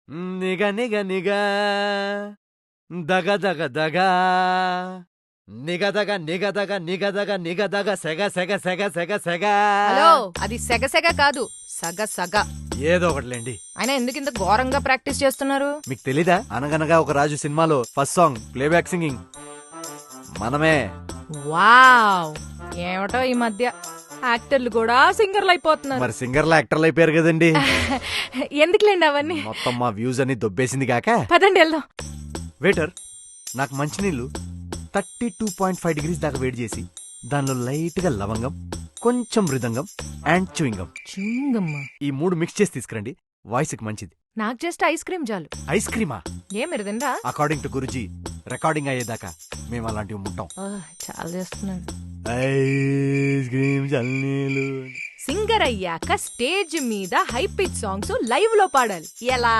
నిగ నిగ నిగ దగ దగ దగ నిగదగ నిగదగ నిగదగ నిగదగ సెగ సెగ సెగ సెగ సెగ. హలో, అది సెగ సెగ కాదు, సగ సగ. ఏదో ఒకటిలేండి. అయినా ఎందుకు ఇంత ఘోరంగా ప్రాక్టీస్ చేస్తున్నారు? మీకు తెలీదా? అనగనగా ఒక రాజు సినిమాలో ఫస్ట్ సాంగ్ ప్లేబ్యాక్ సింగింగ్ మనమే. వావ్, ఏమిటో ఈ మధ్య యాక్టర్లు కూడా సింగర్లు అయిపోతున్నారు. మరి సింగర్లు యాక్టర్లు అయిపోయారు కదండి. ఎందుకులేండి అవన్నీ, మొత్తం మా వ్యూస్ అని దొబ్బేసింది కాక. పదండి వెళ్దాం. వెయిటర్, నాకు మంచినీళ్ళు 32.5 degrees దాకా వేడి చేసి దానిలో లైట్ గా లవంగం, కొంచెం మృదంగం అండ్ చూయింగం, ఈ 3 మిక్స్ చేసి తీసుకురండి. వాయిస్ కి మంచిది. నాకు జస్ట్ ఐస్ క్రీమ్ చాలు. ఐస్ క్రీమా? ఏ మీరు తినరా? అకార్డింగ్ టు గురుజీ, రికార్డింగ్ అయ్యేదాకా మేము అలాంటివి ముట్టాం. చాలా చేస్తున్నాడు. ఐస్ క్రీమ్ చల్లీలు. సింగర్ అయ్యాక స్టేజ్ మీద హై పిచ్ సాంగ్స్ లైవ్ లో పాడాలి. ఎలా?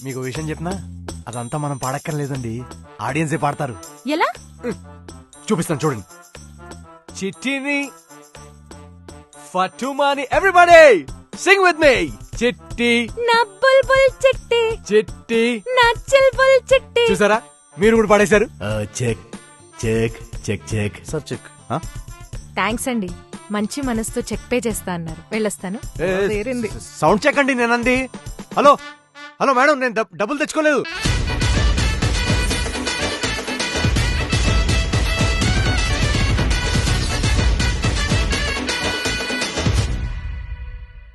మీకు విషయం చెప్పినా అదంతా మనం పాడక్కర్లేదండి, ఆడియన్సే పాడతారు. ఎలా? చూపిస్తాను చూడండి. చిట్టిని ఫటుమాని, ఎవ్రీబడీ సింగ్ విత్ మీ. చిట్టి నా బుల్బుల్ చిట్టి, చిట్టి నా చిల్బుల్ చిట్టి. చూసారా, మీరు కూడా పాడేశారు. Check check check check sir check. Thanks అండి, మంచి మనసుతో చెక్ పే చేస్తా అన్నారు. వెళ్ళొస్తాను. సౌండ్ చెక్ అండి నేనంది. హలో హలో మేడం, నేను డబ్బులు తెచ్చుకోలేదు.